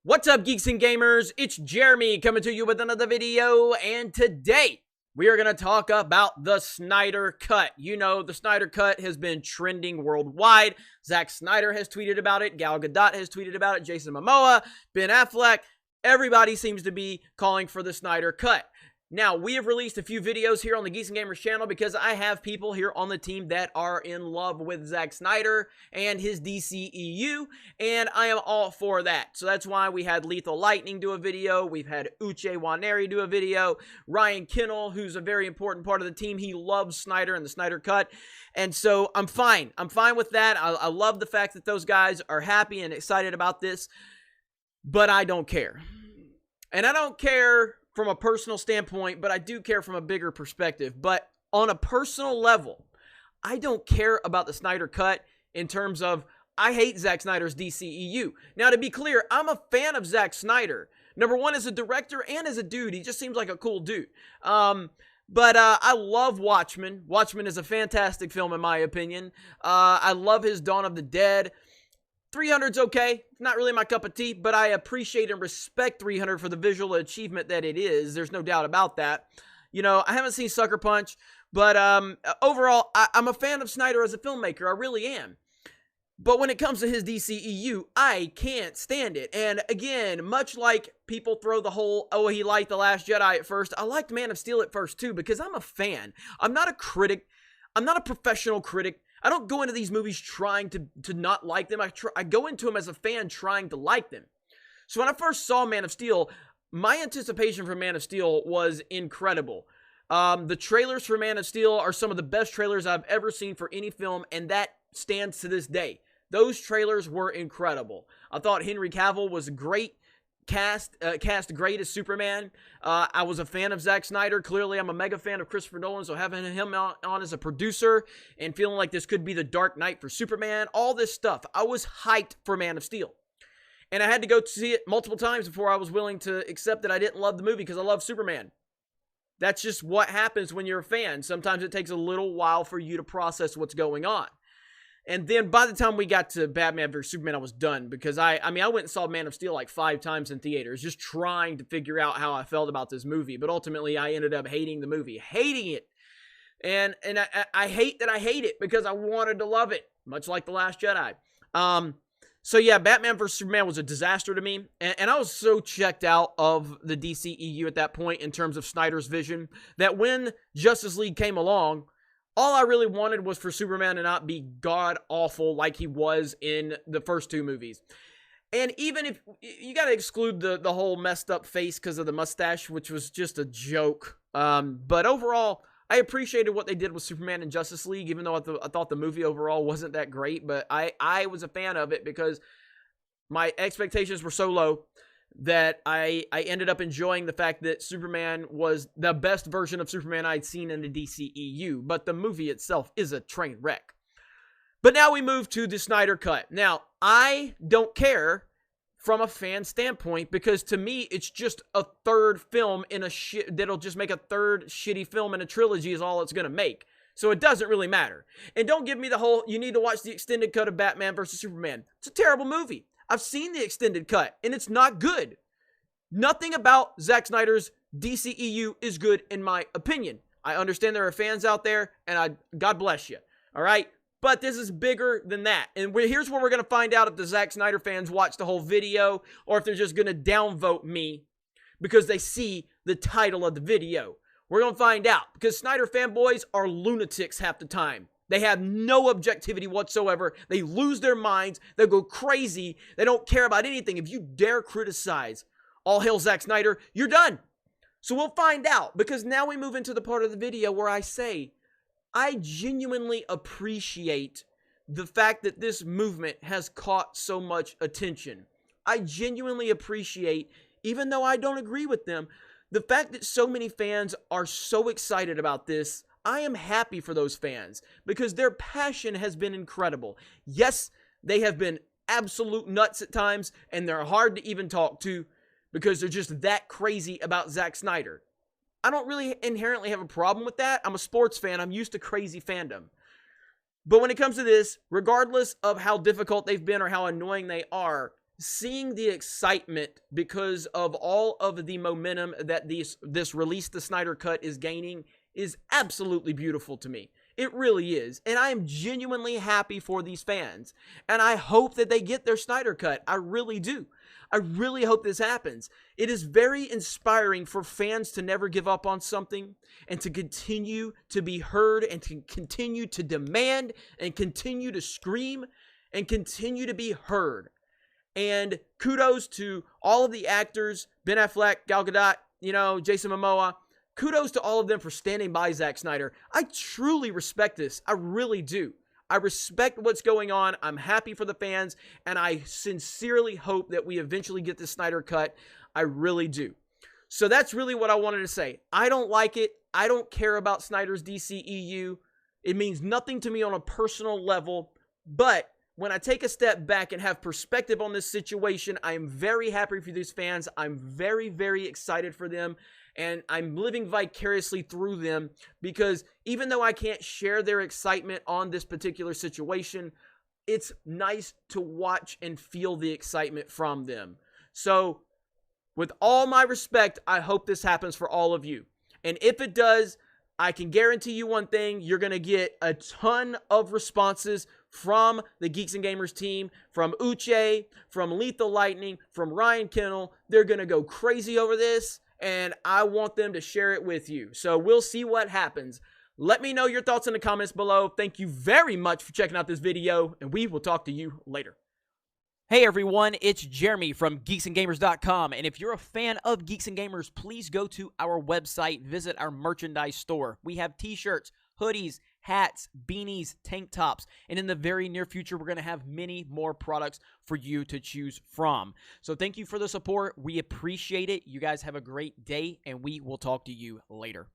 What's up, geeks and gamers? It's Jeremy coming to you with another video, and today we are going to talk about the Snyder Cut. You know, the Snyder Cut has been trending worldwide. Zack Snyder has tweeted about it. Gal Gadot has tweeted about it. Jason Momoa, Ben Affleck. Everybody seems to be calling for the Snyder Cut. Now, we have released a few videos here on the Geeks and Gamers channel because I have people here on the team that are in love with Zack Snyder and his DCEU, and I am all for that. So that's why we had Lethal Lightning do a video, we've had Uche Waneri do a video, Ryan Kinnell, who's a very important part of the team, he loves Snyder and the Snyder Cut, and so I'm fine. I'm fine with that. I love the fact that those guys are happy and excited about this, but I don't care. And I don't care from a personal standpoint, but I do care from a bigger perspective. But on a personal level, I don't care about the Snyder Cut in terms of I hate Zack Snyder's DCEU. Now, to be clear, I'm a fan of Zack Snyder. Number one, as a director and as a dude. He just seems like a cool dude. But I love Watchmen. Watchmen is a fantastic film in my opinion. I love his Dawn of the Dead. 300's okay, not really my cup of tea, but I appreciate and respect 300 for the visual achievement that it is. There's no doubt about that. You know, I haven't seen Sucker Punch, but overall, I'm a fan of Snyder as a filmmaker. I really am. But when it comes to his DCEU, I can't stand it. And again, much like people throw the whole, oh, he liked The Last Jedi at first, I liked Man of Steel at first too, because I'm a fan. I'm not a critic. I'm not a professional critic. I don't go into these movies trying to not like them. I go into them as a fan trying to like them. So when I first saw Man of Steel, my anticipation for Man of Steel was incredible. The trailers for Man of Steel are some of the best trailers I've ever seen for any film, and that stands to this day. Those trailers were incredible. I thought Henry Cavill was great. Cast great as Superman. I was a fan of Zack Snyder. Clearly, I'm a mega fan of Christopher Nolan, so having him on as a producer and feeling like this could be the Dark Knight for Superman, all this stuff. I was hyped for Man of Steel. And I had to go see it multiple times before I was willing to accept that I didn't love the movie because I love Superman. That's just what happens when you're a fan. Sometimes it takes a little while for you to process what's going on. And then by the time we got to Batman vs. Superman, I was done because I went and saw Man of Steel like 5 times in theaters, just trying to figure out how I felt about this movie. But ultimately, I ended up hating the movie, hating it. And I hate that I hate it because I wanted to love it, much like The Last Jedi. So yeah, Batman vs. Superman was a disaster to me. And I was so checked out of the DCEU at that point in terms of Snyder's vision that when Justice League came along, all I really wanted was for Superman to not be god-awful like he was in the first 2 movies. And even if, you got to exclude the whole messed up face because of the mustache, which was just a joke. But overall, I appreciated what they did with Superman and Justice League, even though I thought the movie overall wasn't that great. But I was a fan of it because my expectations were so low that I ended up enjoying the fact that Superman was the best version of Superman I'd seen in the DCEU, but the movie itself is a train wreck. But now we move to the Snyder Cut. Now, I don't care from a fan standpoint because to me, it's just a third film in that'll just make a third shitty film in a trilogy is all it's going to make. So it doesn't really matter. And don't give me the whole, you need to watch the extended cut of Batman vs. Superman. It's a terrible movie. I've seen the extended cut, and it's not good. Nothing about Zack Snyder's DCEU is good, in my opinion. I understand there are fans out there, and God bless you, all right? But this is bigger than that. And here's where we're going to find out if the Zack Snyder fans watch the whole video or if they're just going to downvote me because they see the title of the video. We're going to find out because Snyder fanboys are lunatics half the time. They have no objectivity whatsoever. They lose their minds. They go crazy. They don't care about anything. If you dare criticize all hail Zack Snyder, you're done. So we'll find out because now we move into the part of the video where I say, I genuinely appreciate the fact that this movement has caught so much attention. I genuinely appreciate, even though I don't agree with them, the fact that so many fans are so excited about this. I am happy for those fans because their passion has been incredible. Yes, they have been absolute nuts at times, and they're hard to even talk to because they're just that crazy about Zack Snyder. I don't really inherently have a problem with that. I'm a sports fan. I'm used to crazy fandom. But when it comes to this, regardless of how difficult they've been or how annoying they are, seeing the excitement because of all of the momentum that this Release the Snyder Cut is gaining is absolutely beautiful to me. It really is. And I am genuinely happy for these fans. And I hope that they get their Snyder Cut. I really do. I really hope this happens. It is very inspiring for fans to never give up on something and to continue to be heard and to continue to demand and continue to scream and continue to be heard. And kudos to all of the actors, Ben Affleck, Gal Gadot, Jason Momoa. Kudos to all of them for standing by Zack Snyder. I truly respect this. I really do. I respect what's going on. I'm happy for the fans, and I sincerely hope that we eventually get the Snyder Cut. I really do. So that's really what I wanted to say. I don't like it. I don't care about Snyder's DCEU. It means nothing to me on a personal level, but when I take a step back and have perspective on this situation, I am very happy for these fans. I'm very, very excited for them. And I'm living vicariously through them because even though I can't share their excitement on this particular situation, it's nice to watch and feel the excitement from them. So with all my respect, I hope this happens for all of you. And if it does, I can guarantee you one thing, you're going to get a ton of responses from the Geeks and Gamers team, from Uche, from Lethal Lightning, from Ryan Kennel. They're going to go crazy over this, and I want them to share it with you. So we'll see what happens. Let me know your thoughts in the comments below. Thank you very much for checking out this video, and we will talk to you later. Hey everyone, it's Jeremy from geeksandgamers.com, and if you're a fan of Geeks and Gamers, please go to our website, visit our merchandise store. We have t-shirts, hoodies, hats, beanies, tank tops, and in the very near future, we're going to have many more products for you to choose from. So thank you for the support. We appreciate it. You guys have a great day, and we will talk to you later.